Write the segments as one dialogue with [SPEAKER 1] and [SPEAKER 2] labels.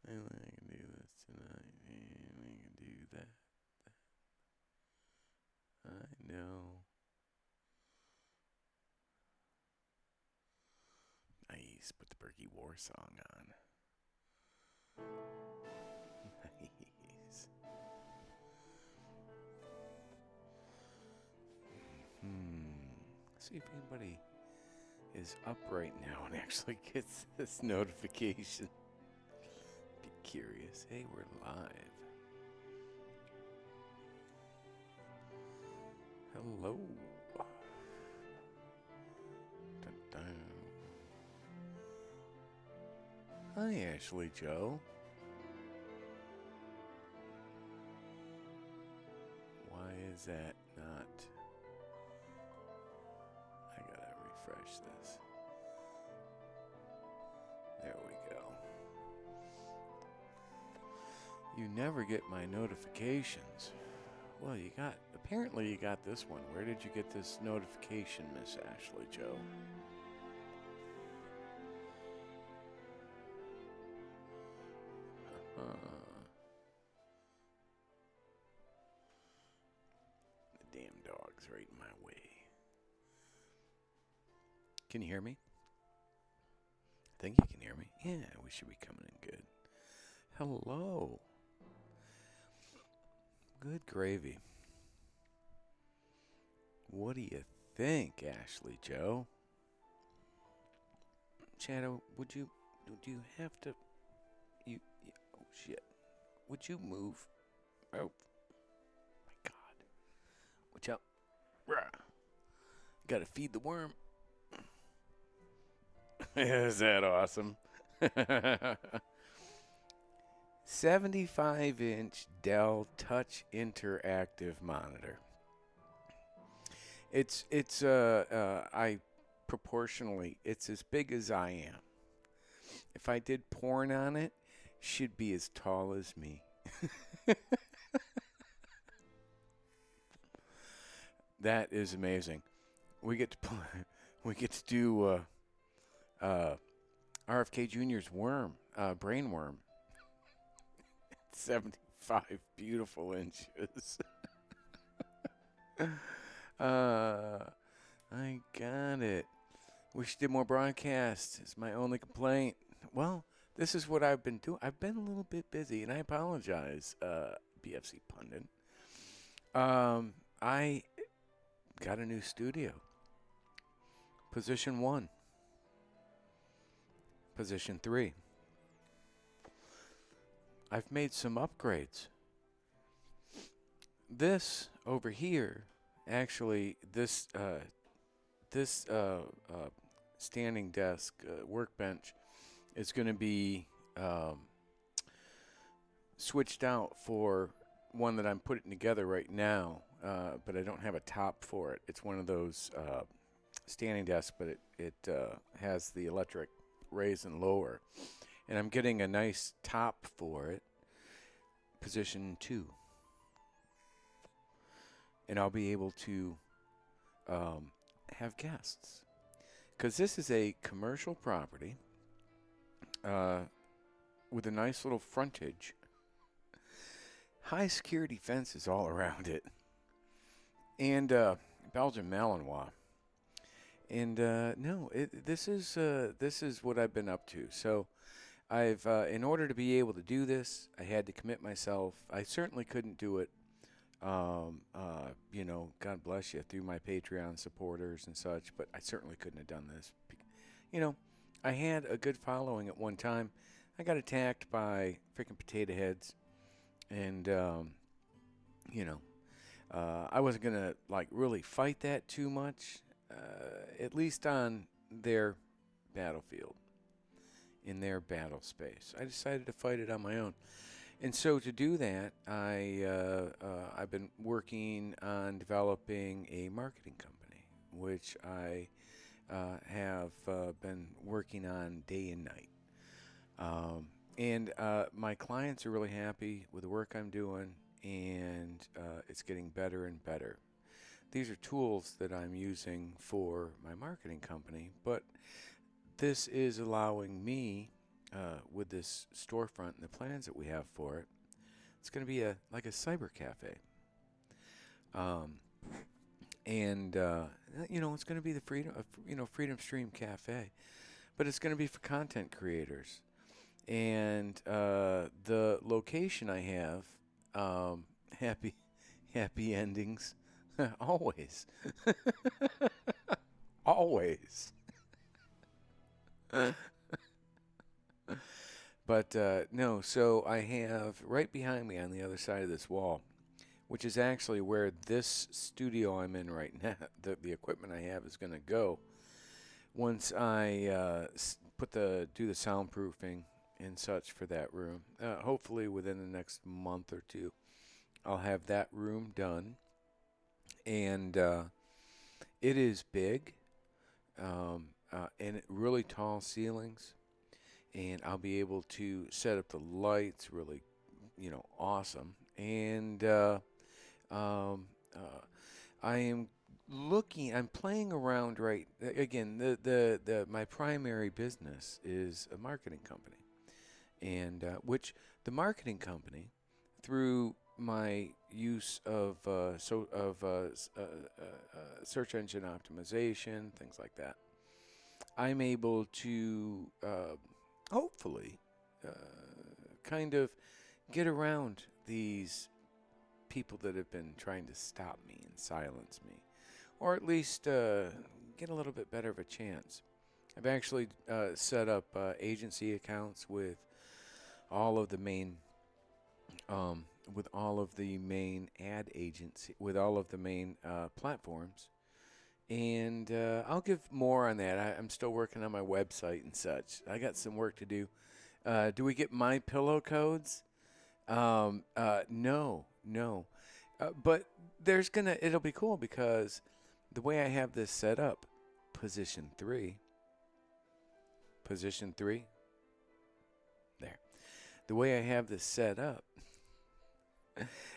[SPEAKER 1] Maybe I can do this tonight. Maybe I can do that. I know. Nice. Put the Bergy War song on. Nice. See if anybody is up right now and actually gets this notification. Be curious. Hey, we're live. Hello. Dun-dun. Hi, Ashley Joe. Why is that not? I gotta refresh this. There we go. You never get my notifications. Well, apparently you got this one. Where did you get this notification, Miss Ashley Joe? The damn dog's right in my way. Can you hear me? I think you can hear me. Yeah, we should be coming in good. Hello. Good gravy. What do you think, Ashley Joe? Shadow, do you have to, oh shit. Would you move? Oh, my God. Watch out. Gotta feed the worm. Is that awesome? 75-inch Dell Touch Interactive monitor. I proportionally, it's as big as I am. If I did porn on it, she'd be as tall as me. That is amazing. We get to play, we get to do RFK Jr.'s worm, brain worm. 75 beautiful inches. I got it. Wish did more broadcasts. It's my only complaint. Well, this is what I've been doing. I've been a little bit busy, and I apologize, BFC pundit. I got a new studio. Position 1. Position 3. I've made some upgrades. This over here, actually, this standing desk workbench is going to be switched out for one that I'm putting together right now, but I don't have a top for it. It's one of those standing desks, but it has the electric raise and lower. And I'm getting a nice top for it, position 2. And I'll be able to have guests. Because this is a commercial property with a nice little frontage. High security fences all around it. And Belgian Malinois. And this is what I've been up to. So I've in order to be able to do this, I had to commit myself. I certainly couldn't do it, God bless you, through my Patreon supporters and such, but I certainly couldn't have done this. I had a good following at one time. I got attacked by freaking potato heads, and I wasn't gonna really fight that too much, at least on their battlefield, in their battle space. I decided to fight it on my own. And so to do that, I've been working on developing a marketing company, which I have been working on day and night. And my clients are really happy with the work I'm doing, and it's getting better and better. These are tools that I'm using for my marketing company, but this is allowing me, with this storefront and the plans that we have for it, it's going to be a like a cyber cafe. Um, and it's going to be the Freedom Stream Cafe, but it's going to be for content creators. And the location I have, happy happy endings, always, always. But no, so I have right behind me on the other side of this wall, which is actually where this studio I'm in right now, the equipment I have is going to go once I do the soundproofing and such for that room. Hopefully within the next month or two, I'll have that room done, and it is big, and really tall ceilings, and I'll be able to set up the lights really, awesome, and um, uh, I am I'm playing around right again. My primary business is a marketing company, and which the marketing company, through my use of search engine optimization, things like that, I'm able to hopefully uh, kind of get around these people that have been trying to stop me and silence me, or at least get a little bit better of a chance. I've actually set up agency accounts all of the main, with all of the main ad agency, with all of the main platforms, and I'll give more on that. I'm still working on my website and such. I got some work to do. Do we get my pillow codes? No, no. But it'll be cool because the way I have this set up, position three, position three, there. The way I have this set up,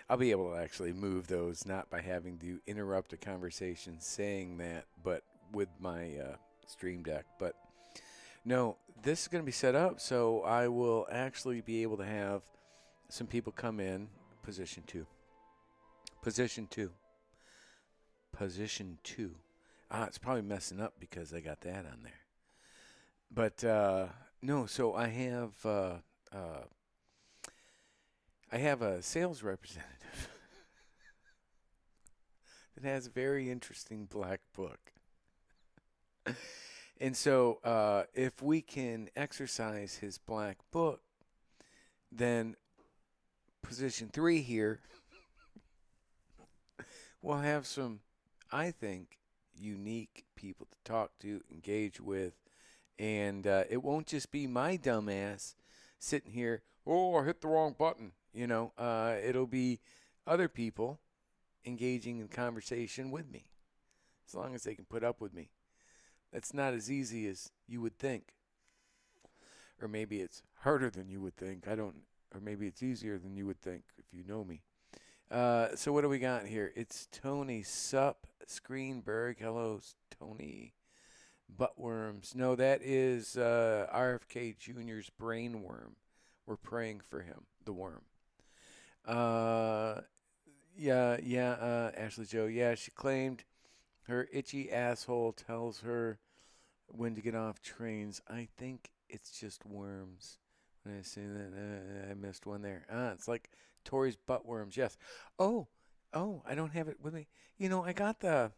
[SPEAKER 1] I'll be able to actually move those, not by having to interrupt a conversation saying that, but with my Stream Deck. But no, this is going to be set up so I will actually be able to have some people come in, position two. Position two. Position two. It's probably messing up because I got that on there. But no, so I have a sales representative that has a very interesting black book. And so if we can exercise his black book, then position three here we'll have some, I think, unique people to talk to, engage with, and it won't just be my dumbass sitting here, oh, I hit the wrong button. It'll be other people engaging in conversation with me, as long as they can put up with me. That's not as easy as you would think. Or maybe it's harder than you would think. I don't, or maybe it's easier than you would think if you know me. So what do we got here? It's Tony Sup Screenberg. Hello, Tony. Buttworms. No, that is RFK Jr.'s brain worm. We're praying for him, the worm. Yeah, Ashley Joe. Yeah, she claimed her itchy asshole tells her when to get off trains. I think it's just worms. When I say that, I missed one there. It's like Tori's butt worms. Yes. Oh, I don't have it with me. I got the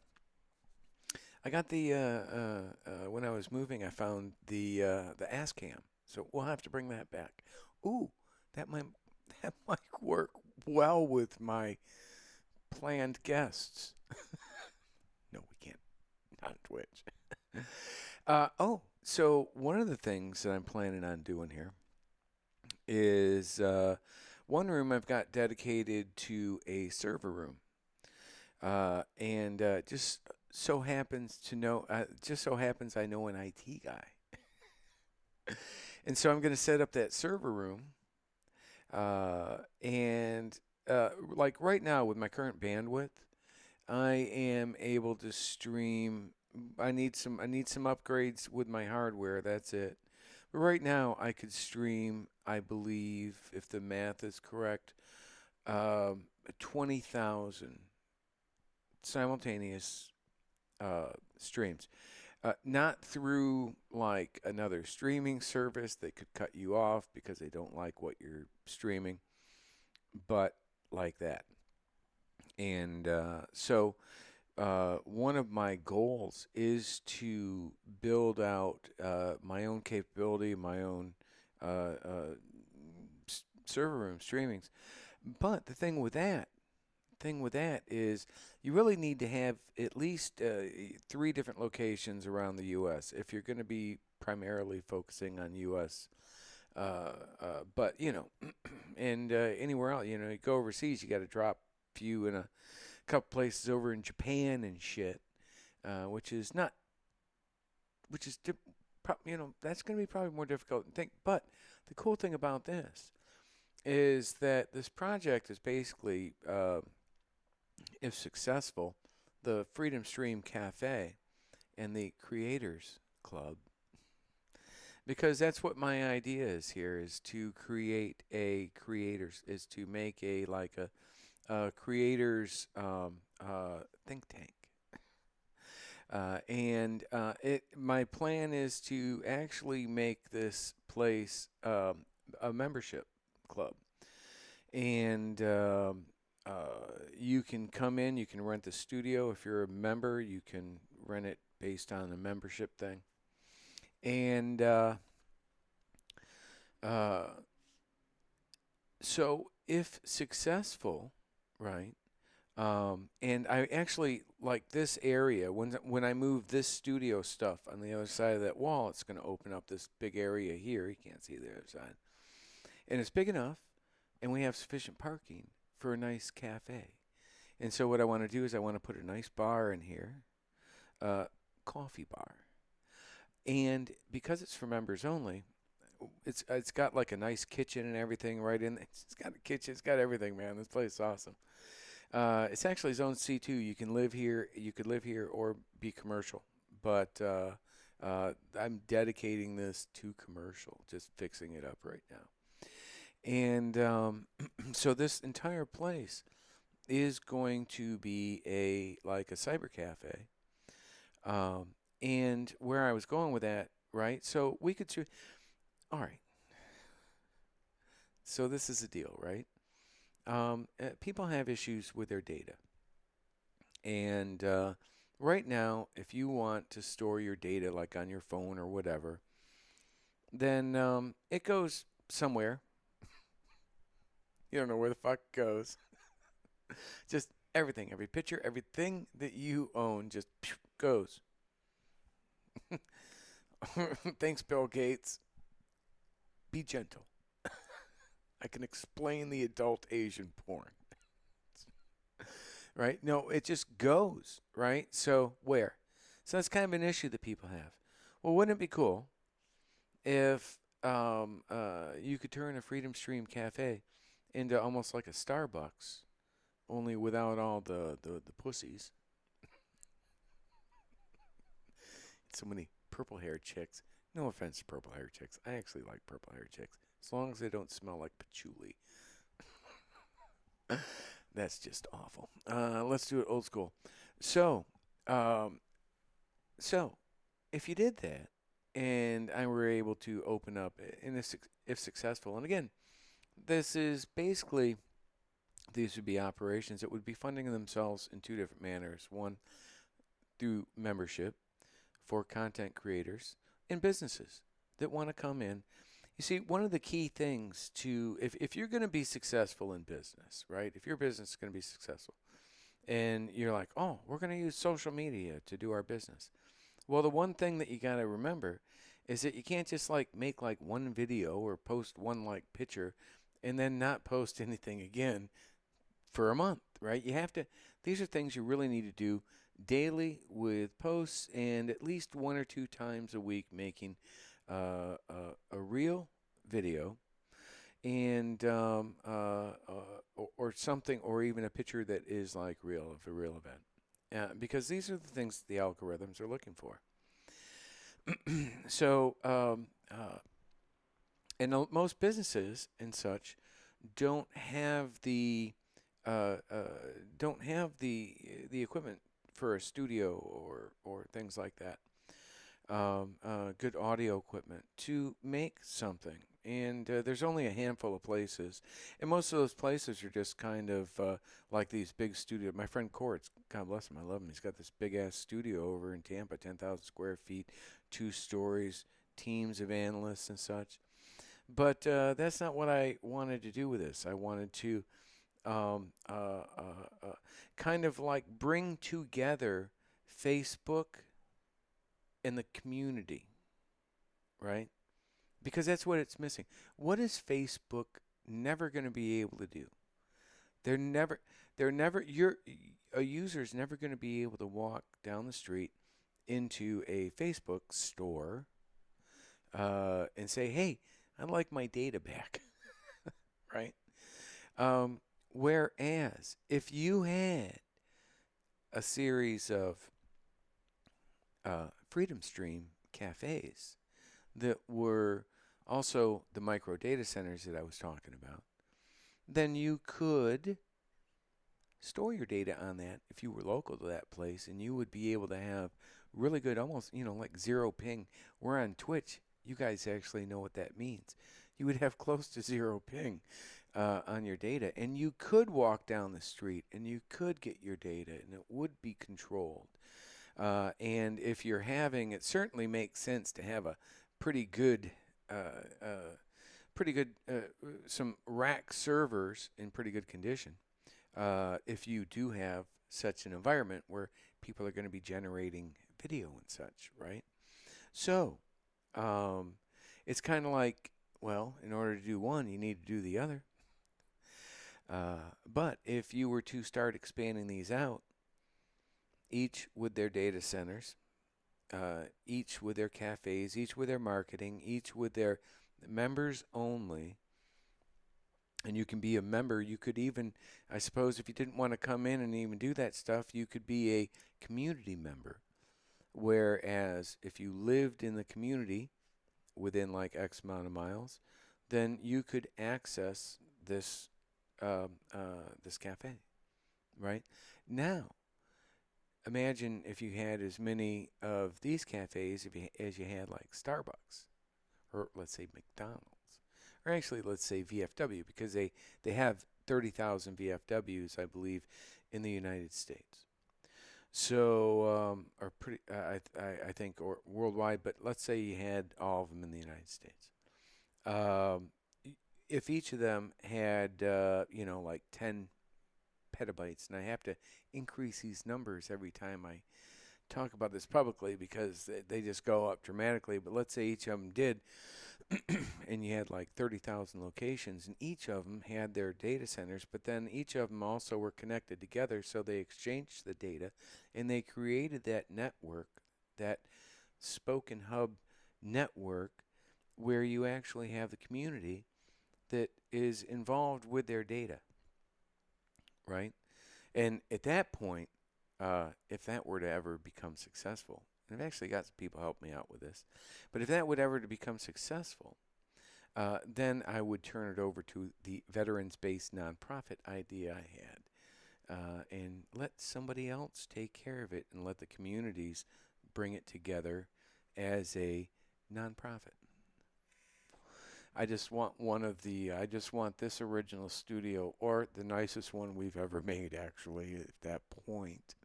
[SPEAKER 1] when I was moving, I found the ass cam. So we'll have to bring that back. Ooh, that might that might work well with my planned guests. No, we can't. Not on Twitch. So one of the things that I'm planning on doing here is one room I've got dedicated to a server room, and just so happens I know an IT guy, and so I'm going to set up that server room, and like right now with my current bandwidth, I am able to stream I need some upgrades with my hardware. That's it. But right now, I could stream, I believe, if the math is correct, 20,000 simultaneous streams. Not through like another streaming service that could cut you off because they don't like what you're streaming, but like that. And one of my goals is to build out my own capability, my own server room streamings. But the thing with that is you really need to have at least three different locations around the U.S. if you're going to be primarily focusing on U.S. But and anywhere else, you go overseas, you got to drop a few in a couple places over in Japan and shit, which is not, which is, that's going to be probably more difficult than think. But the cool thing about this is that this project is basically, if successful, the Freedom Stream Cafe and the Creators Club, because that's what my idea is here, is to create a creators, is to make a like a creators think tank. And my plan is to actually make this place a membership club. And you can come in, you can rent the studio. If you're a member, you can rent it based on a membership thing. And uh, so, if successful, right? And I actually like this area. When I move this studio stuff on the other side of that wall, it's going to open up this big area here. You can't see the other side, and it's big enough, and we have sufficient parking for a nice cafe. And so what I want to do is I want to put a nice bar in here, coffee bar, and because it's for members only, it's got like a nice kitchen and everything right in. It's got a kitchen, it's got everything, man. This place is awesome. It's actually zone C2. You can live here. You could live here or be commercial. But I'm dedicating this to commercial, just fixing it up right now. And so this entire place is going to be a like a cyber cafe. Um, and where I was going with that, right? So we could, all right. So this is the deal, right? People have issues with their data. And right now, if you want to store your data like on your phone or whatever, then it goes somewhere. You don't know where the fuck it goes. Just everything, every picture, everything that you own just goes. Thanks, Bill Gates. Be gentle. I can explain the adult Asian porn. Right? No, it just goes, right? So where? So that's kind of an issue that people have. Well, wouldn't it be cool if you could turn a Freedom Stream Cafe into almost like a Starbucks, only without all the pussies? So many purple haired chicks. No offense to purple haired chicks. I actually like purple haired chicks. As long as they don't smell like patchouli. That's just awful. Let's do it old school. So, um, so if you did that, and I were able to open up, and if successful, and again, this is basically these would be operations that would be funding themselves in two different manners. One, through membership for content creators and businesses that want to come in. You see, one of the key things to, if you're going to be successful in business, right? If your business is going to be successful and you're like, oh, we're going to use social media to do our business. Well, the one thing that you got to remember is that you can't just like make like one video or post one like picture and then not post anything again for a month, right? You have to, these are things you really need to do daily with posts and at least one or two times a week making a real video and or something, or even a picture that is like real of a real event. because these are the things the algorithms are looking for. So, and most businesses and such don't have the uh, uh, don't have the equipment for a studio or things like that. Good audio equipment to make something. And there's only a handful of places, and most of those places are just kind of like these big studios. My friend Courts, God bless him, I love him. He's got this big ass studio over in Tampa, 10,000 square feet, 2 stories, teams of analysts and such. But that's not what I wanted to do with this. I wanted to um, uh, uh, uh, kind of like bring together Facebook and the community, right? Because that's what it's missing. What is Facebook never going to be able to do? They're never, they're never, a user's never going to be able to walk down the street into a Facebook store and say, hey, I'd like my data back, right? Um, Whereas if you had a series of Freedom Stream cafes that were also the micro data centers that I was talking about, then you could store your data on that if you were local to that place, and you would be able to have really good, almost, like zero ping. We're on Twitch. You guys actually know what that means. You would have close to zero ping on your data, and you could walk down the street and you could get your data, and it would be controlled. And if you're having, it certainly makes sense to have a pretty good, uh, uh, some rack servers in pretty good condition. If you do have such an environment where people are going to be generating video and such, right? So, um, it's kind of like, well, in order to do one, you need to do the other. But if you were to start expanding these out, each with their data centers, each with their cafes, each with their marketing, each with their members only. And you can be a member. You could even, I suppose, if you didn't want to come in and even do that stuff, you could be a community member. Whereas if you lived in the community within like X amount of miles, then you could access this cafe, right? Now, imagine if you had as many of these cafes as you had like Starbucks, or let's say McDonald's, or actually let's say VFW, because they have 30,000 VFWs, I believe, in the United States. So, or pretty, I think, or worldwide, but let's say you had all of them in the United States. Um, if each of them had, like 10 petabytes, and I have to increase these numbers every time I talk about this publicly because they just go up dramatically, but let's say each of them did, and you had like 30,000 locations, and each of them had their data centers, but then each of them also were connected together, so they exchanged the data, and they created that network, that spoken hub network, where you actually have the community that is involved with their data, right? And at that point, if that were to ever become successful, and I've actually got some people help me out with this, but if that would ever to become successful, then I would turn it over to the veterans-based nonprofit idea I had, and let somebody else take care of it, and let the communities bring it together as a nonprofit. I just want this original studio, or the nicest one we've ever made, actually, at that point,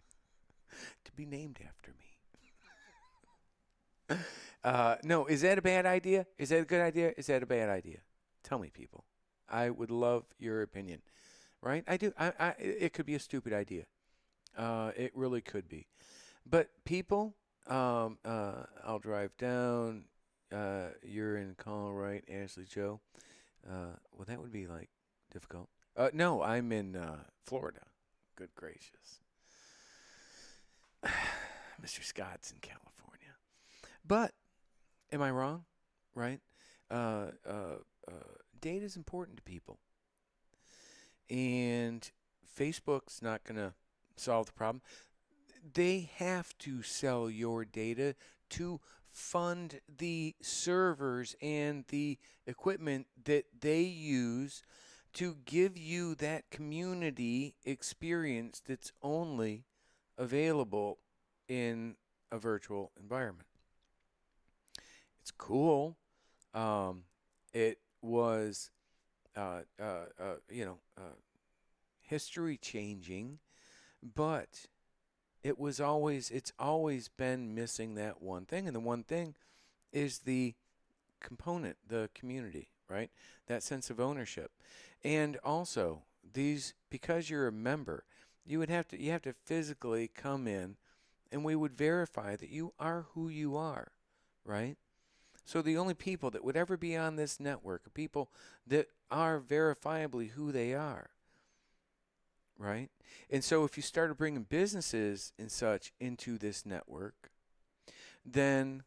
[SPEAKER 1] to be named after me. No, is that a bad idea? Is that a good idea? Is that a bad idea? Tell me, people. I would love your opinion, right? I do. It could be a stupid idea. It really could be. But people, I'll drive down. You're in call, right, Ashley Joe? Well, that would be like difficult. No, I'm in Florida. Good gracious. Mr. Scott's in California. But am I wrong? Right? Uh, uh, Data is important to people. And Facebook's not going to solve the problem. they have to sell your data to fund the servers and the equipment that they use to give you that community experience that's only available in a virtual environment. It's cool. Um, it was, you know, history changing, but it's always been missing that one thing. And the one thing is the component, the community, right? That sense of ownership. And also, because you're a member, you have to physically come in and we would verify that you are who you are, right? So the only people that would ever be on this network are people that are verifiably who they are, right? And so if you started bringing businesses and such into this network, then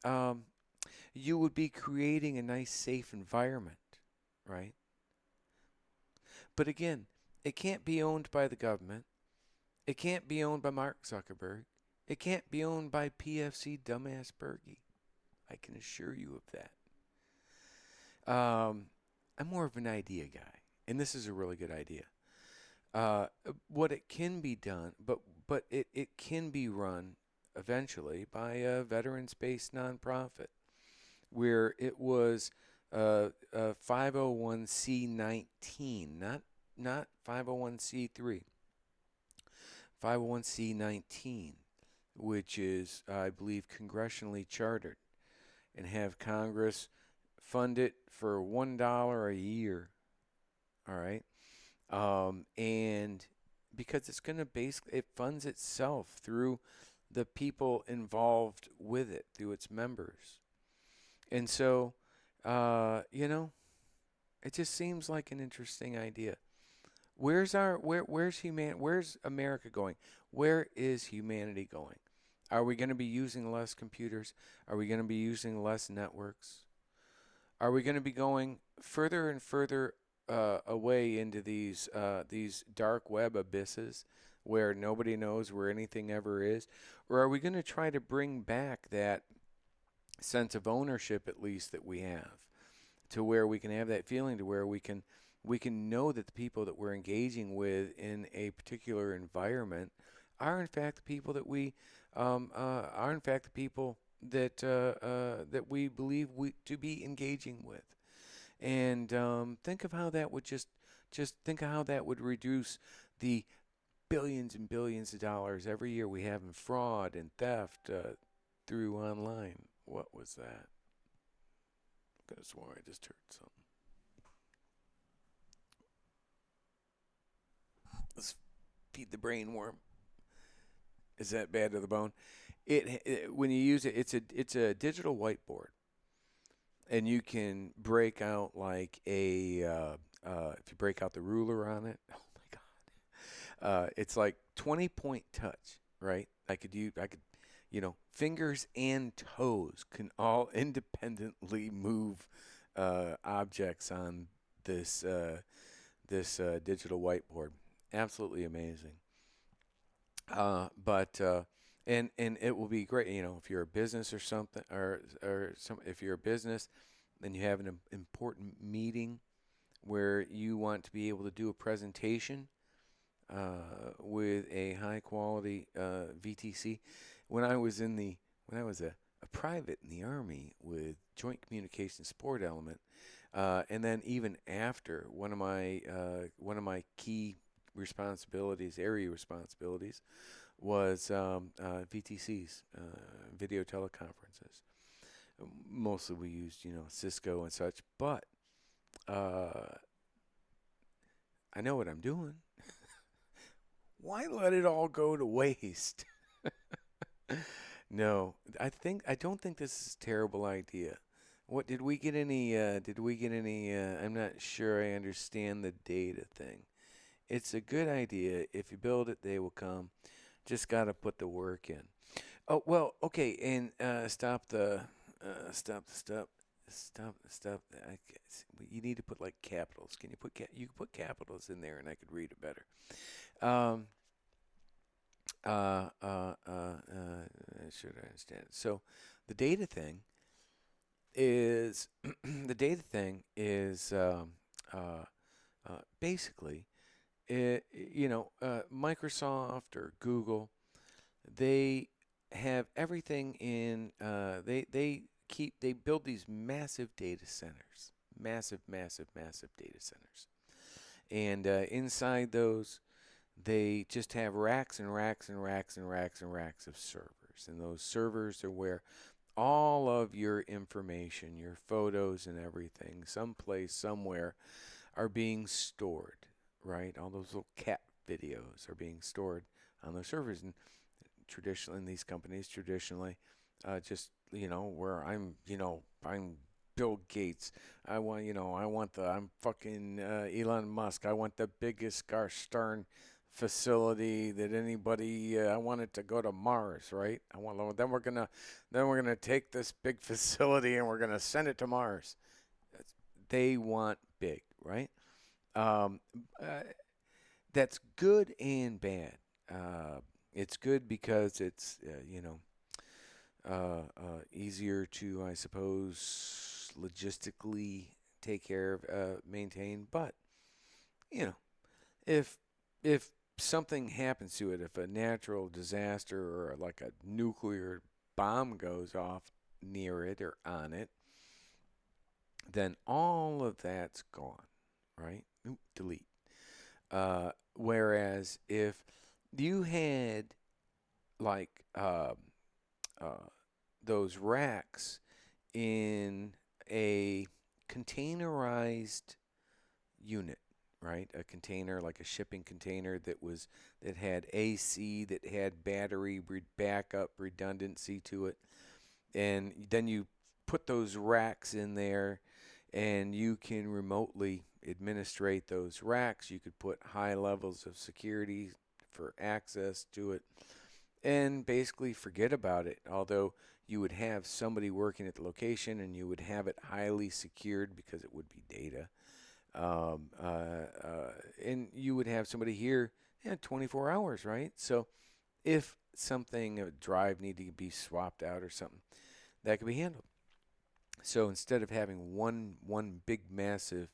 [SPEAKER 1] um, you would be creating a nice, safe environment, right? But again, it can't be owned by the government. It can't be owned by Mark Zuckerberg. It can't be owned by PFC dumbass Bergy. I can assure you of that. I'm more of an idea guy, and this is a really good idea. What it can be done, but it can be run eventually by a veterans-based nonprofit where it was 501c19, not 501c3, 501c19, which is I believe congressionally chartered, and have Congress fund it for $1 a year. All right. And because it's going to basically, it funds itself through the people involved with it, through its members. And so, it just seems like an interesting idea. Where's America going? Where is humanity going? Are we going to be using less computers? Are we going to be using less networks? Are we going to be going further and further away into these dark web abysses where nobody knows where anything ever is? Or are we going to try to bring back that sense of ownership, at least, that we have, to where we can have that feeling, to where we can know that the people that we're engaging with in a particular environment are in fact the people that we are in fact the people that we believe to be engaging with. And think of how that would just think of how that would reduce the billions and billions of dollars every year we have in fraud and theft through online. What was that? I could have sworn I just heard something. Let's feed the brain worm. Is that bad to the bone? It when you use it, it's a digital whiteboard, and you can break out like if you break out the ruler on it. Oh my God, it's like 20-point touch, right? Fingers and toes can all independently move objects on this digital whiteboard. Absolutely amazing. But and it will be great, if you're a business or something, if you're a business and you have an important meeting where you want to be able to do a presentation with a high quality VTC. When I was a private in the Army with Joint Communication Support Element, and then even after one of my key area responsibilities, was VTCs, video teleconferences. Mostly we used, Cisco and such, but uh, I know what I'm doing. Why let it all go to waste? No, I don't think this is a terrible idea. What did we get any? I'm not sure I understand the data thing. It's a good idea. If you build it, they will come. Just got to put the work in. Oh well, okay, and stop. You need to put like capitals. You can put capitals in there, and I could read it better. Um, should I understand? So, the data thing is the data thing is basically Microsoft or Google, they have everything in they build these massive data centers, massive data centers, and inside those they just have racks and racks and racks and racks and racks of servers, and those servers are where all of your information, your photos and everything, someplace somewhere, are being stored, right? All those little cat videos are being stored on those servers. And traditionally, in these companies, traditionally, just, where I'm Bill Gates. I'm fucking Elon Musk. I want the biggest gosh Stern facility that anybody. I want it to go to Mars, right? Then we're gonna take this big facility and we're gonna send it to Mars. They want big, right? Um, uh, that's good and bad. It's good because it's easier to, I suppose, logistically take care of, maintain. But you know, if if something happens to it, if a natural disaster or like a nuclear bomb goes off near it or on it, then all of that's gone, right? Oop, delete. Whereas if you had like uh, those racks in a containerized unit, right? A container like a shipping container that had AC, that had battery backup redundancy to it, and then you put those racks in there, and you can remotely administrate those racks. You could put high levels of security for access to it and basically forget about it. Although you would have somebody working at the location and you would have it highly secured because it would be data. And you would have somebody here 24 hours, right? So if something, a drive needed to be swapped out or something, that could be handled. So instead of having one big massive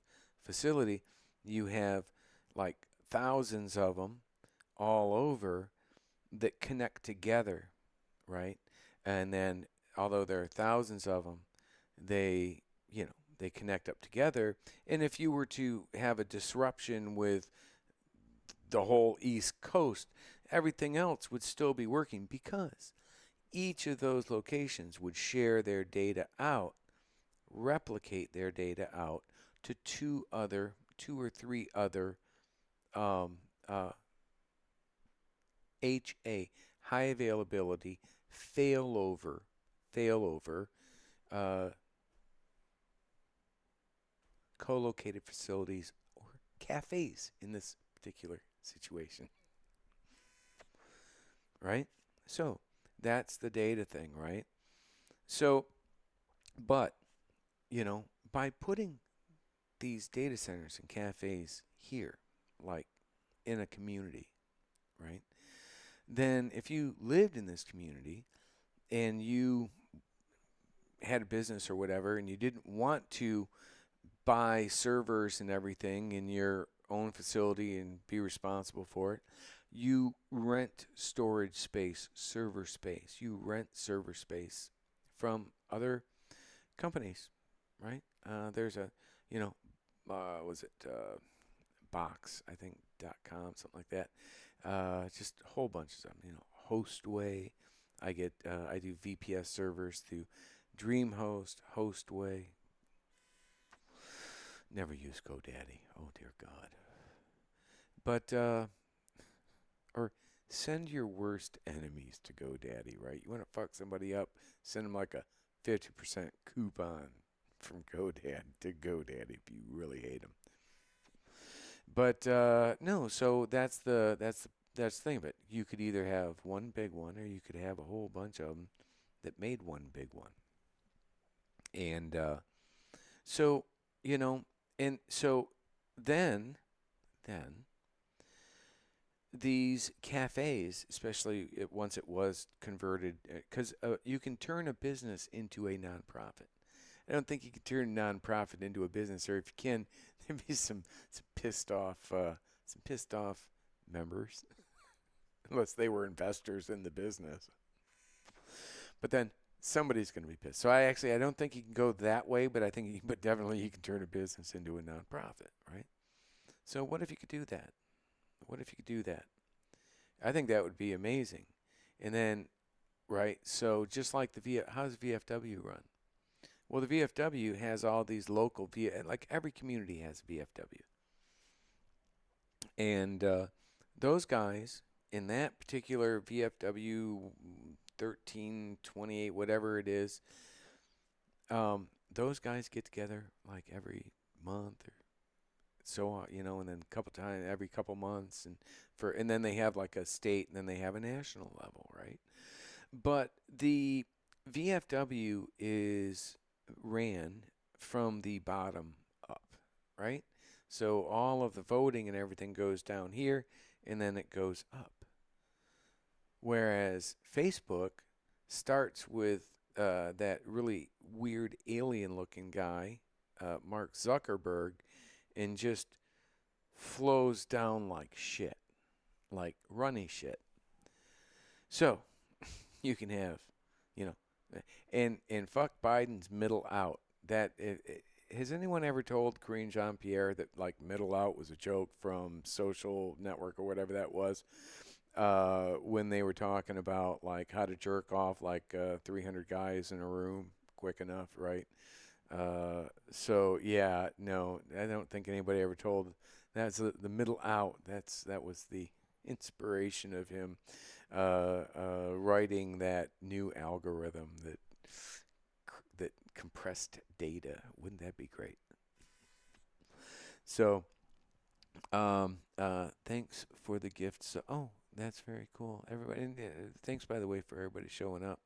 [SPEAKER 1] facility, you have like thousands of them all over that connect together, right? And then although there are thousands of them, they they connect up together. And if you were to have a disruption with the whole East Coast, everything else would still be working because each of those locations would share their data out, replicate their data out to two or three other um, uh, HA, high availability, failover, failover, uh, co-located facilities or cafes in this particular situation, right? So that's the data thing, right? So, but by putting these data centers and cafes here, like in a community, right? Then if you lived in this community and you had a business or whatever and you didn't want to buy servers and everything in your own facility and be responsible for it, you rent storage space, server space. You rent server space from other companies, right? There's a, you know, was it Box, I think, .com, something like that. Just a whole bunch of them, Hostway. I do VPS servers through DreamHost, Hostway. Never use GoDaddy. Oh dear God. But or send your worst enemies to GoDaddy, right? You want to fuck somebody up, send them like a 50% coupon from GoDaddy to GoDaddy if you really hate them. But no, so that's the thing. But you could either have one big one, or you could have a whole bunch of them that made one big one. And so and so then these cafes, especially once it was converted, because you can turn a business into a nonprofit. I don't think you can turn a nonprofit into a business, or if you can, there'd be some pissed off members, unless they were investors in the business. But then somebody's going to be pissed. So I don't think you can go that way, but but definitely you can turn a business into a nonprofit, right? So what if you could do that? What if you could do that? I think that would be amazing. And then, right? So just like how's VFW run? Well, the VFW has all these local like every community has a VFW, and those guys in that particular VFW 1328, whatever it is, those guys get together like every month or so on, and then a couple times every couple months, and then they have like a state, and then they have a national level, right? But the VFW is ran from the bottom up, right? So all of the voting and everything goes down here, and then it goes up. Whereas Facebook starts with that really weird alien-looking guy, Mark Zuckerberg, and just flows down like shit, like runny shit. So you can have, you know, and fuck Biden's middle out. Has anyone ever told Karine Jean-Pierre that like middle out was a joke from Social Network or whatever that was? When they were talking about like how to jerk off like 300 guys in a room quick enough, right? So yeah, no, I don't think anybody ever told. That's the middle out. That was the inspiration of him writing that new algorithm that compressed data. Wouldn't that be great? So, thanks for the gifts. Oh, that's very cool. Everybody, and, thanks by the way for everybody showing up.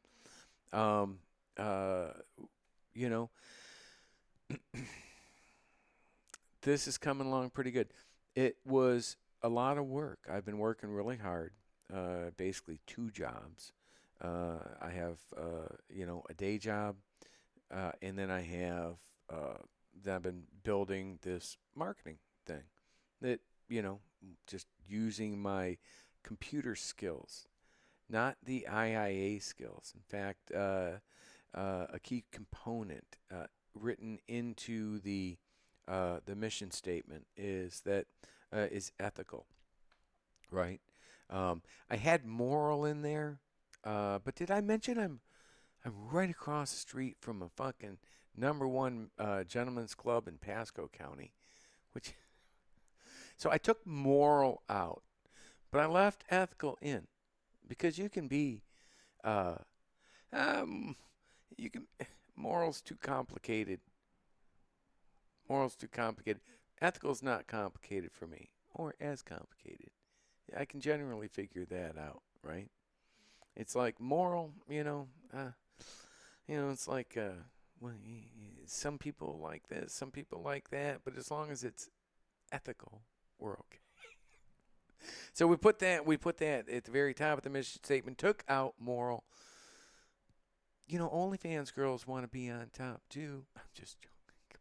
[SPEAKER 1] Um, uh, you know, this is coming along pretty good. It was a lot of work. I've been working really hard, basically two jobs. I have, a day job, and then then I've been building this marketing thing that, you know, just using my computer skills, not the IIA skills. In fact, a key component written into the mission statement is ethical, right? I had moral in there, but did I mention I'm right across the street from a fucking number one gentleman's club in Pasco County, which so I took moral out, but I left ethical in because you can be uh, um, you can morals too complicated. Morals too complicated. Ethical's not complicated for me, or as complicated. I can generally figure that out, right? It's like moral, it's like well, some people like this, some people like that, but as long as it's ethical, we're okay. So we put that at the very top of the mission statement. Took out moral. OnlyFans girls want to be on top too. I'm just joking. Come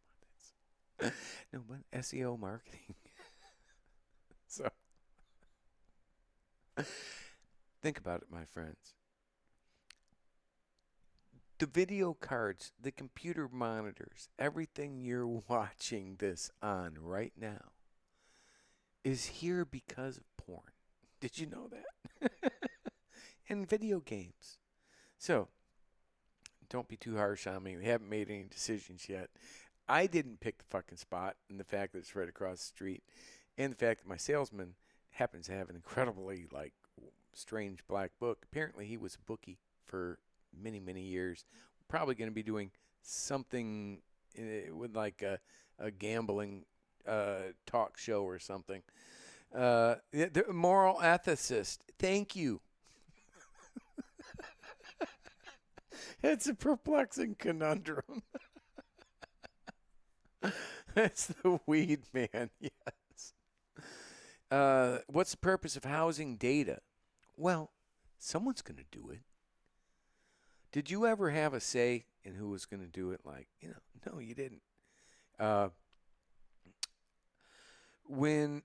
[SPEAKER 1] on, that's no, but SEO marketing. So think about it, my friends. The video cards, the computer monitors, everything you're watching this on right now is here because of porn. Did you know that? And video games. So don't be too harsh on me. We haven't made any decisions yet. I didn't pick the fucking spot, and the fact that it's right across the street, and the fact that my salesman happens to have an incredibly strange black book. Apparently, he was a bookie for many, many years. Probably going to be doing something with like a gambling talk show or something. The moral ethicist. Thank you. It's a perplexing conundrum. That's the weed man, yes. What's the purpose of housing data? Well, someone's going to do it. Did you ever have a say in who was going to do it? Like, no, you didn't. Uh, when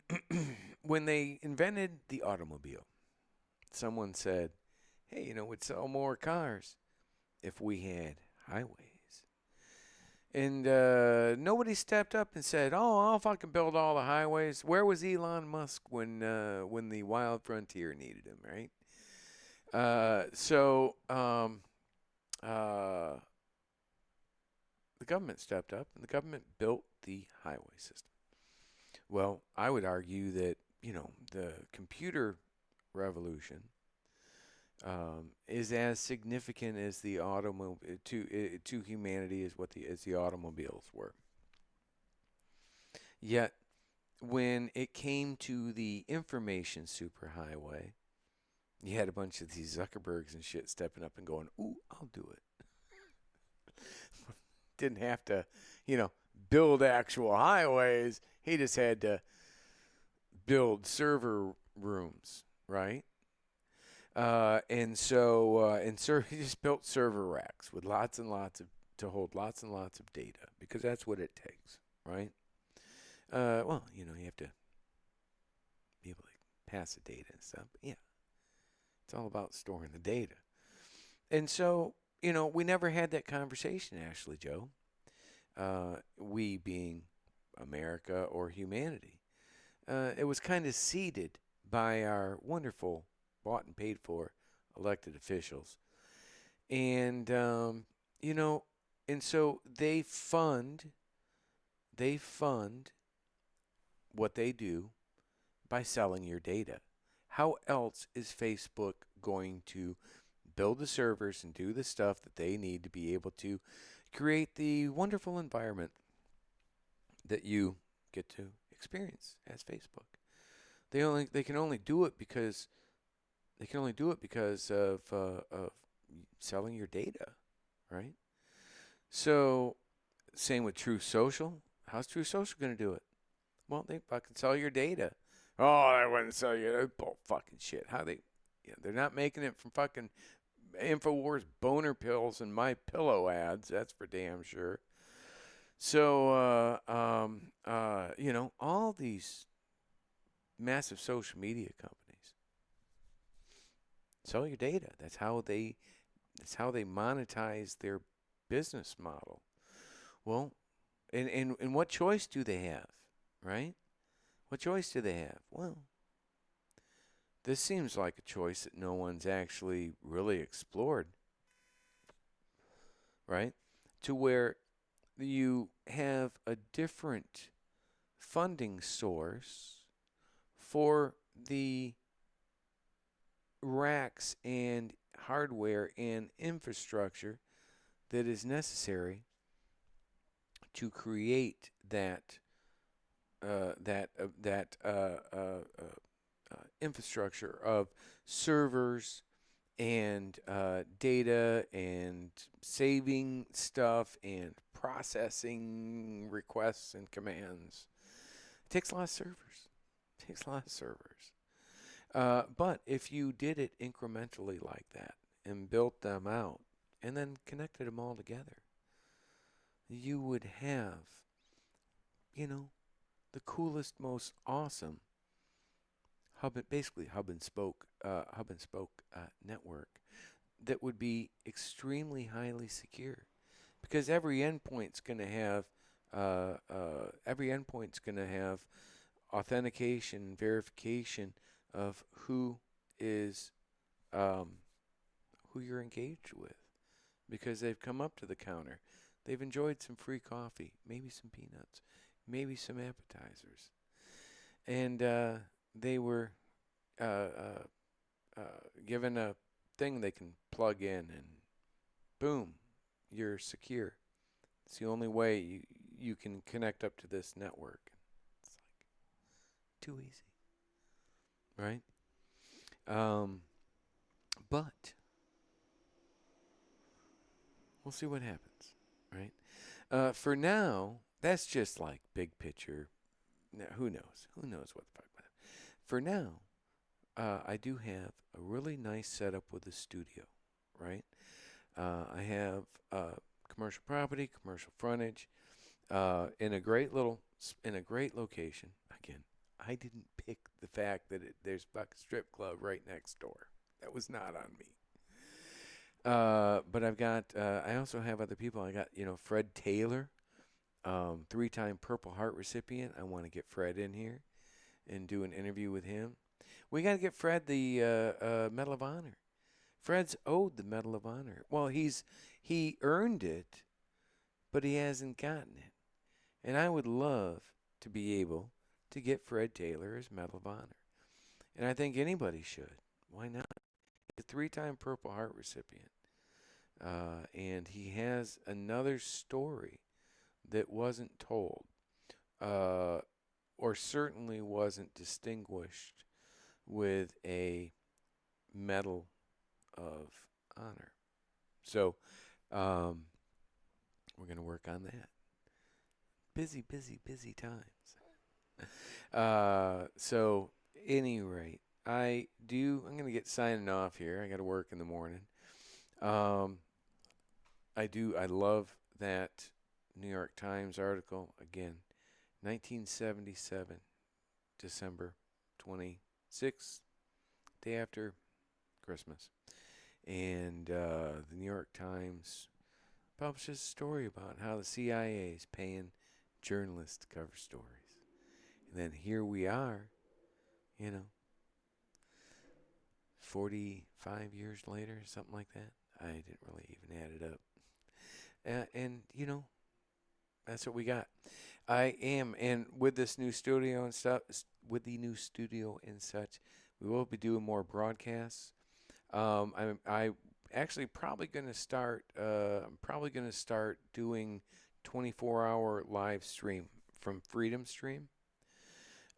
[SPEAKER 1] when they invented the automobile, someone said, "Hey, we'd sell more cars if we had highways." And nobody stepped up and said, "Oh, I'll fucking build all the highways." Where was Elon Musk when the wild frontier needed him, right? So uh, the government stepped up, and the government built the highway system. Well, I would argue that the computer revolution is as significant as the automobile to humanity as the automobiles were. Yet, when it came to the information superhighway, you had a bunch of these Zuckerbergs and shit stepping up and going, "Ooh, I'll do it." Didn't have to, you know, build actual highways. He just had to build server rooms, right? And so he just built server racks with lots and lots of to hold lots and lots of data because that's what it takes, right? Well, you have to be able to pass the data and stuff. But yeah, it's all about storing the data. And so, we never had that conversation, actually, Joe. We being America or humanity. It was kind of seeded by our wonderful, bought and paid for elected officials. And, you know, and so they fund what they do by selling your data. How else is Facebook going to build the servers and do the stuff that they need to be able to create the wonderful environment that you get to experience as Facebook? They can only do it because of selling your data, right? So same with True Social. How's True Social going to do it? Well, they fucking sell your data. Oh, I wouldn't sell you. Bull fucking shit. How they? They're not making it from fucking Infowars boner pills and My Pillow ads. That's for damn sure. So, all these massive social media companies sell your data. That's how they monetize their business model. Well, and what choice do they have, right? What choice do they have? Well, this seems like a choice that no one's actually really explored, right? To where you have a different funding source for the racks and hardware and infrastructure that is necessary to create infrastructure of servers and data and saving stuff and processing requests and commands. It takes a lot of servers. It takes a lot of servers. But if you did it incrementally like that and built them out and then connected them all together, you would have, the coolest, most awesome hub and spoke network that would be extremely highly secure, because every endpoint's going to have authentication, verification of is um, who you're engaged with, because they've come up to the counter, they've enjoyed some free coffee, maybe some peanuts, maybe some appetizers, and they were uh, uh, given a thing they can plug in, and boom, you're secure. It's the only way you can connect up to this network. It's like too easy, right? But we'll see what happens, right? For now, that's just like big picture. Now, who knows? Who knows what the fuck? for now, I do have a really nice setup with a studio, right? I have commercial property, commercial frontage, in a great in a great location. Again, I didn't pick the fact that there's Buck Strip Club right next door. That was not on me. But I've got, I also have other people. I got, Fred Taylor, three-time Purple Heart recipient. I want to get Fred in here and do an interview with him. We got to get Fred the Medal of Honor. Fred's owed the Medal of Honor. Well, he earned it, but he hasn't gotten it. And I would love to be able to get Fred Taylor his Medal of Honor. And I think anybody should. Why not? He's a three-time Purple Heart recipient. And he has another story that wasn't told, or certainly wasn't distinguished with a Medal of Honor. So we're going to work on that. Busy, busy, busy times. So, any rate, I'm going to get signing off here. I got to work in the morning. I love that New York Times article. Again, 1977, December 26th, day after Christmas. And the New York Times publishes a story about how the CIA is paying journalists to cover stories. And then here we are, 45 years later, something like that. I didn't really even add it up. And that's what we got. And with this new studio and stuff, we will be doing more broadcasts. I actually probably going to start. I'm probably going to start doing 24-hour live stream from Freedom Stream.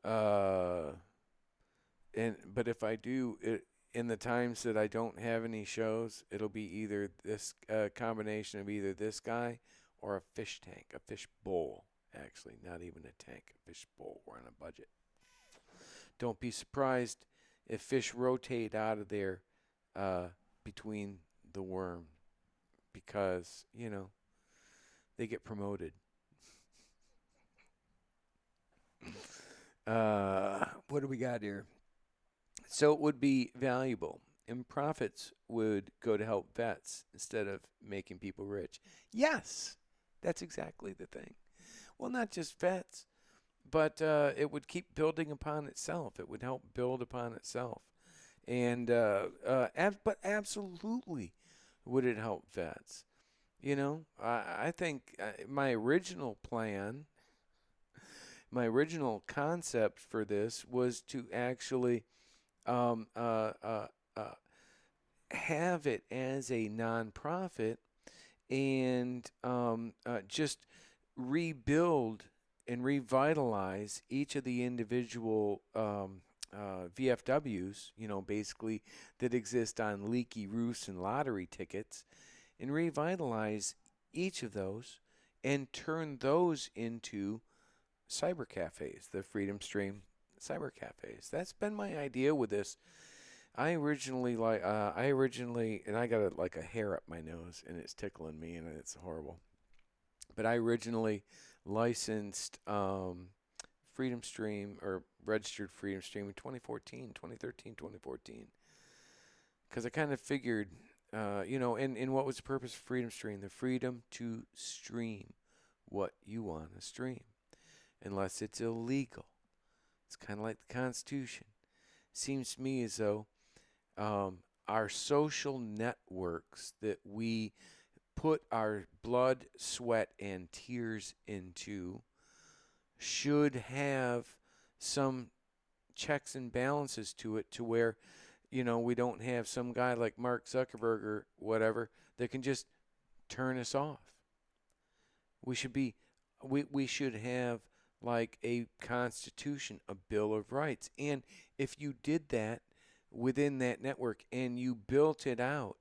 [SPEAKER 1] But if I do it in the times that I don't have any shows, it'll be either this combination of either this guy or a fish tank, a fish bowl. Actually, not even a tank, a fish bowl. We're on a budget. Don't be surprised if fish rotate out of there between the worm, because they get promoted. What do we got here? So it would be valuable, and profits would go to help vets instead of making people rich. Yes, that's exactly the thing. Well, not just vets, but it would keep building upon itself. It would help build upon itself. And but absolutely would it help vets. I think my original plan, my original concept for this was to actually have it as a nonprofit and just rebuild and revitalize each of the individual VFWs, basically that exist on leaky roofs and lottery tickets, and revitalize each of those and turn those into cyber cafes, the Freedom Stream cyber cafes. That's been my idea with this. I originally, and I got like a hair up my nose, and it's tickling me, and it's horrible. But I originally licensed Freedom Stream, or registered Freedom Stream in 2014, because I kind of figured, and what was the purpose of Freedom Stream? The freedom to stream what you want to stream, unless it's illegal. It's kind of like the Constitution. Seems to me as though our social networks that we put our blood, sweat, and tears into should have some checks and balances to it, to where, we don't have some guy like Mark Zuckerberg or whatever that can just turn us off. We should have like a constitution, a Bill of Rights. And if you did that within that network and you built it out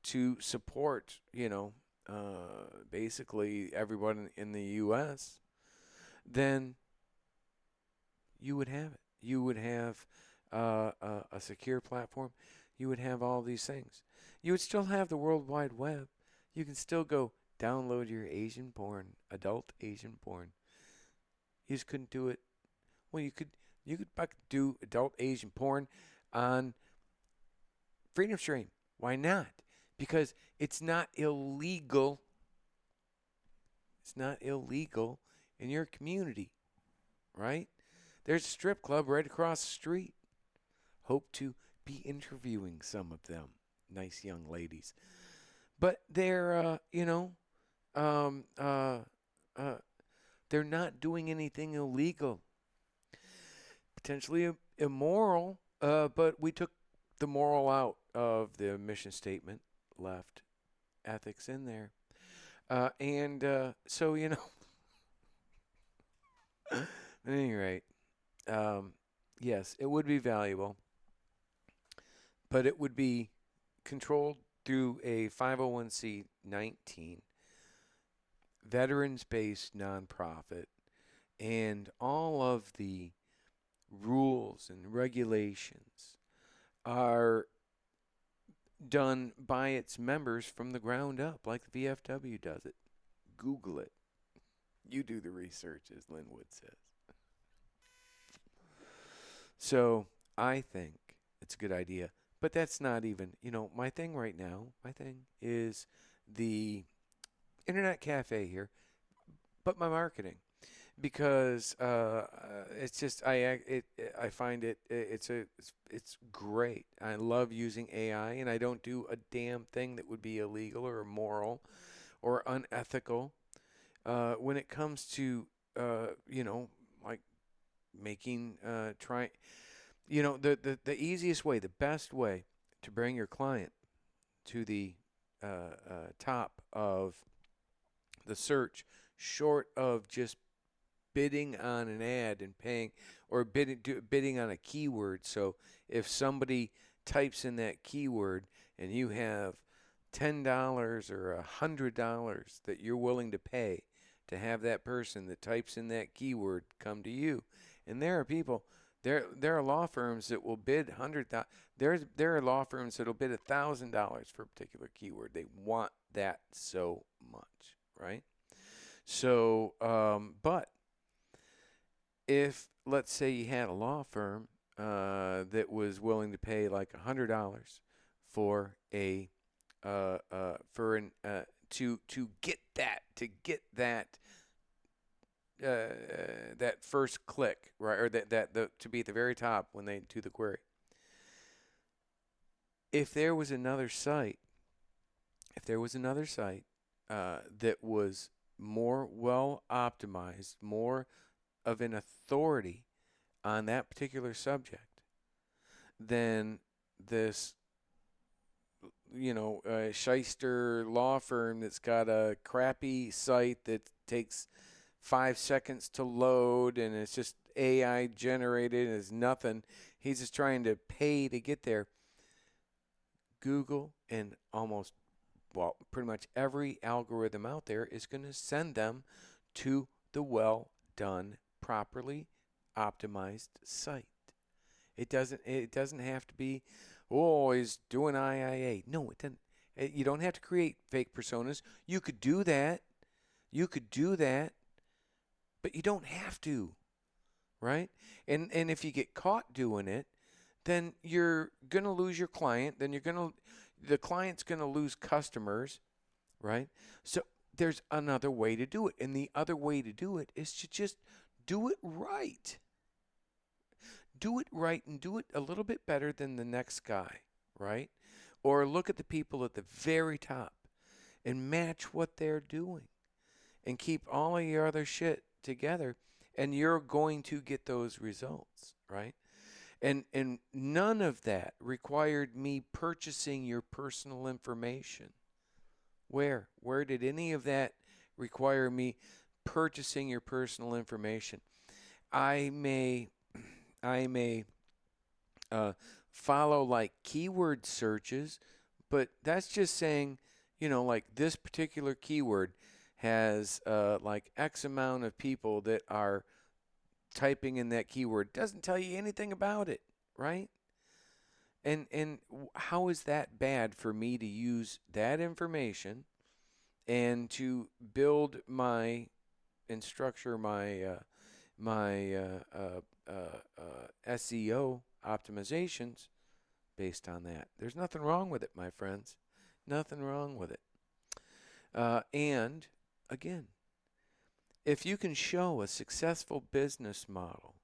[SPEAKER 1] to support, basically everyone in the U.S., then you would have it. You would have a secure platform. You would have all these things. You would still have the World Wide Web. You can still go download your Asian porn, adult Asian porn. You just couldn't do it. Well, you could do adult Asian porn on Freedom Stream. Why not? Because it's not illegal. It's not illegal in your community, right? There's a strip club right across the street. Hope to be interviewing some of them. Nice young ladies. But um, uh, uh, they're not doing anything illegal. Potentially immoral, but we took the moral out of the mission statement, left ethics in there. And so, at any rate, yes, it would be valuable, but it would be controlled through a 501c19 veterans based nonprofit, and all of the rules and regulations are done by its members from the ground up, like the VFW does it. Google it. You do the research, as Linwood says. So I think it's a good idea. But that's not even, my thing right now, my thing is the internet cafe here, but my marketing. Because it's just I find it's great. I love using AI, and I don't do a damn thing that would be illegal or immoral or unethical when it comes to like making try the easiest way, the best way to bring your client to the top of the search, short of just bidding on an ad and paying, or bidding on a keyword. So if somebody types in that keyword and you have $10 or $100 that you're willing to pay to have that person that types in that keyword come to you, and there are people, there are law firms that will bid $100,000. There are law firms that'll bid $1,000 for a particular keyword. They want that so much, right? So, but if, let's say, you had a law firm that was willing to pay like $100 for a for an to get that first click, right, or to be at the very top when they do the query. If there was another site, that was more well optimized, more of an authority on that particular subject than this, shyster law firm that's got a crappy site that takes 5 seconds to load and it's just AI generated and it's nothing. He's just trying to pay to get there. Google and pretty much every algorithm out there is going to send them to the well done, properly optimized site. It doesn't have to be, he's doing IIA. No, it doesn't. You don't have to create fake personas. You could do that, but you don't have to, right? And if you get caught doing it, then you're gonna lose your client. Then the client's gonna lose customers, right? So there's another way to do it, and the other way to do it is to just do it right. Do it right and do it a little bit better than the next guy, right? Or look at the people at the very top and match what they're doing and keep all of your other shit together, and you're going to get those results, right? And none of that required me purchasing your personal information. Where did any of that require me purchasing your personal information? I may follow like keyword searches, but that's just saying, like this particular keyword has like X amount of people that are typing in that keyword doesn't tell you anything about it, right? And how is that bad for me to use that information and to build my and structure my SEO optimizations based on that? There's nothing wrong with it, my friends. Nothing wrong with it. And again, if you can show a successful business model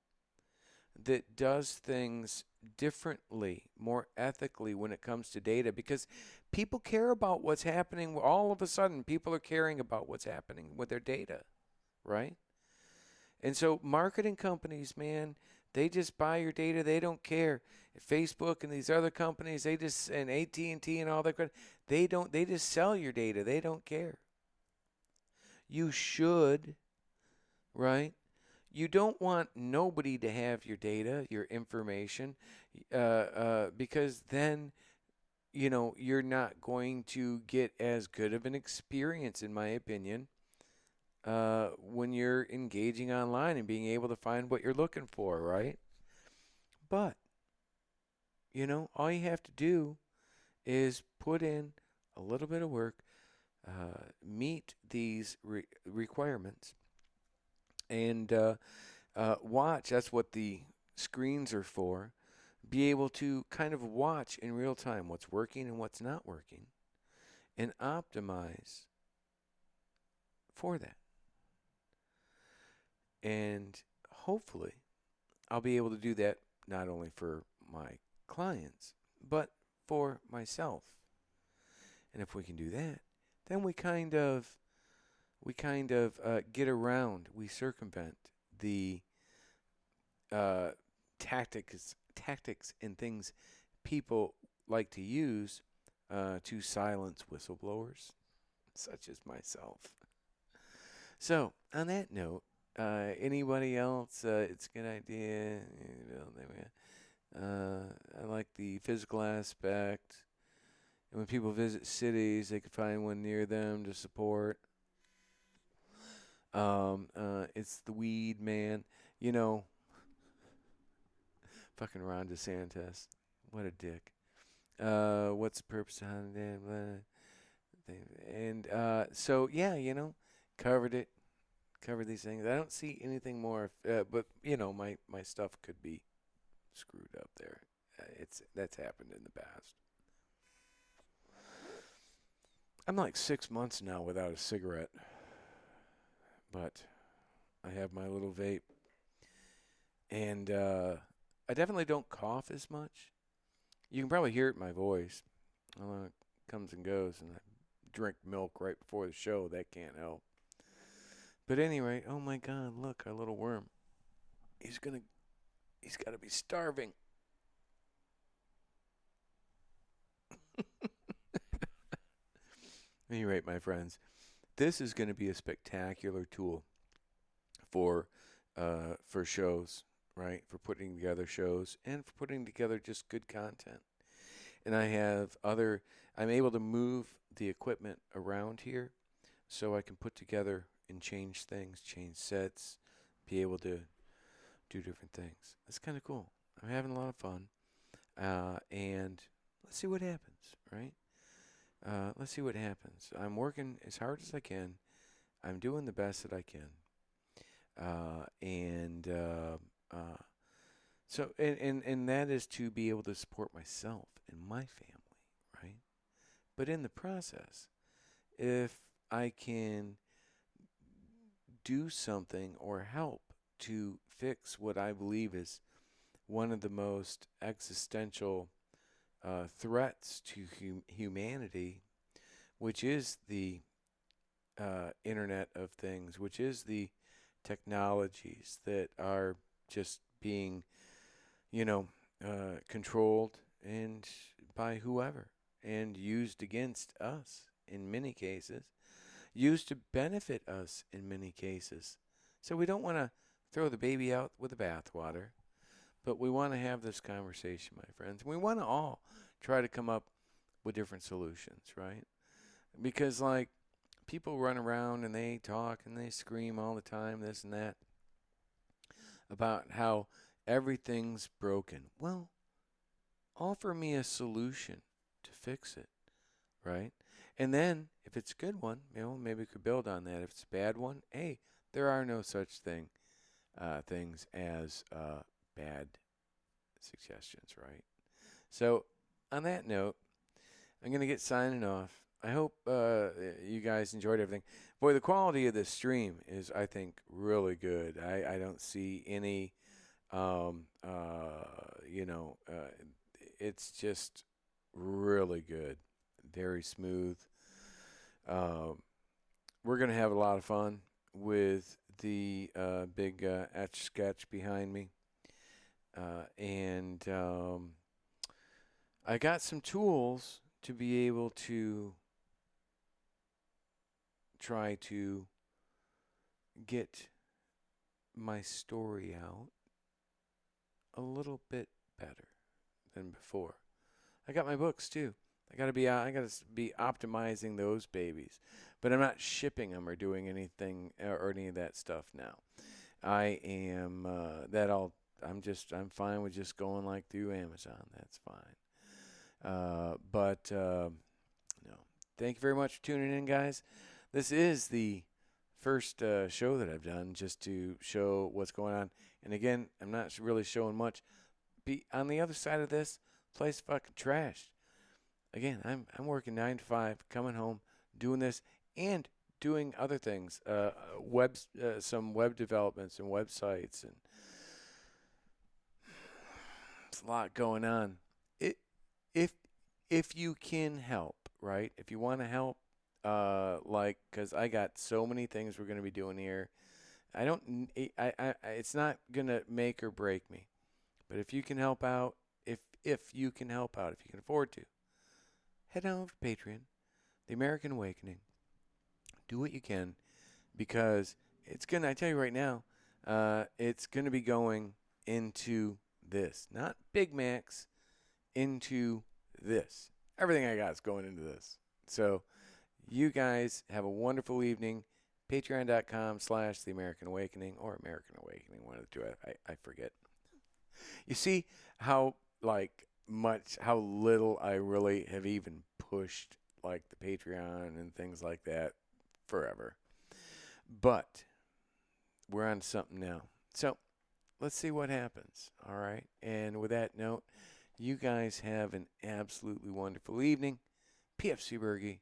[SPEAKER 1] that does things differently, more ethically when it comes to data, because people care about what's happening. All of a sudden, people are caring about what's happening with their data, right? And so marketing companies, man, they just buy your data. They don't care. Facebook and these other companies, they just, and AT&T and all that, they don't. They just sell your data. They don't care. You should, right? You don't want nobody to have your data, your information, because then you're not going to get as good of an experience, in my opinion, when you're engaging online and being able to find what you're looking for, right? But all you have to do is put in a little bit of work, meet these requirements, and watch. That's what the screens are for. Be able to kind of watch in real time what's working and what's not working and optimize for that. And hopefully, I'll be able to do that not only for my clients, but for myself. And if we can do that, then we get around, we circumvent the uh, tactics and things people like to use to silence whistleblowers, such as myself. So, on that note, anybody else? It's a good idea. I like the physical aspect. And when people visit cities, they can find one near them to support. It's the weed man. You know, fucking Ron DeSantis. What a dick. What's the purpose of holiday? And so, yeah, covered these things. I don't see anything more, but my stuff could be screwed up there. That's happened in the past. I'm like 6 months now without a cigarette, but I have my little vape, and I definitely don't cough as much. You can probably hear it in my voice. It comes and goes, and I drink milk right before the show. That can't help. But anyway, oh my God, look, our little worm. He's got to be starving. At any rate, my friends, this is going to be a spectacular tool for shows, right? For putting together shows and for putting together just good content. And I'm able to move the equipment around here so I can put together and change things, change sets, be able to do different things. It's kind of cool. I'm having a lot of fun. And let's see what happens, right? Let's see what happens. I'm working as hard as I can. I'm doing the best that I can. And so, and that is to be able to support myself and my family, right? But in the process, if I can do something or help to fix what I believe is one of the most existential threats to humanity, which is the Internet of Things, which is the technologies that are just being, controlled and by whoever and used against us in many cases, used to benefit us in many cases. So we don't want to throw the baby out with the bathwater, but we want to have this conversation, my friends. We want to all try to come up with different solutions, right? Because, like, people run around and they talk and they scream all the time, this and that. about how everything's broken. Well, offer me a solution to fix it, right? And then if it's a good one, maybe we could build on that. If it's a bad one, hey, there are no such things as bad suggestions, right? So on that note, I'm gonna get signing off. I hope you guys enjoyed everything. Boy, the quality of this stream is, I think, really good. I don't see any, um, uh, you know, uh, it's just really good, very smooth. Um, we're gonna have a lot of fun with the big etch sketch behind me, and I got some tools to be able to try to get my story out a little bit better than before. I got my books too. I got to be optimizing those babies, but I'm not shipping them or doing anything or any of that stuff now. I am that all. I'm fine with just going like through Amazon. That's fine. But no. Thank you very much for tuning in, guys. This is the first show that I've done just to show what's going on. And again, I'm not really showing much. Be on the other side of this, place fucking trashed. Again, I'm working 9 to 5, coming home, doing this, and doing other things, some web developments and websites, and it's a lot going on. It, if if you can help, right? If you want to help, because I got so many things we're going to be doing here. I don't, it's not going to make or break me. But if you can help out, if you can help out, if you can afford to, head on over to Patreon, The American Awakening. Do what you can because it's gonna. I tell you right now, it's gonna be going into this, not Big Macs, into this. Everything I got is going into this. So you guys have a wonderful evening. Patreon.com/The American Awakening or American Awakening. One of the two. I forget. You see how how little I really have even pushed like the Patreon and things like that forever. But we're on something now. So let's see what happens. All right. And with that note, you guys have an absolutely wonderful evening. PFC Bergy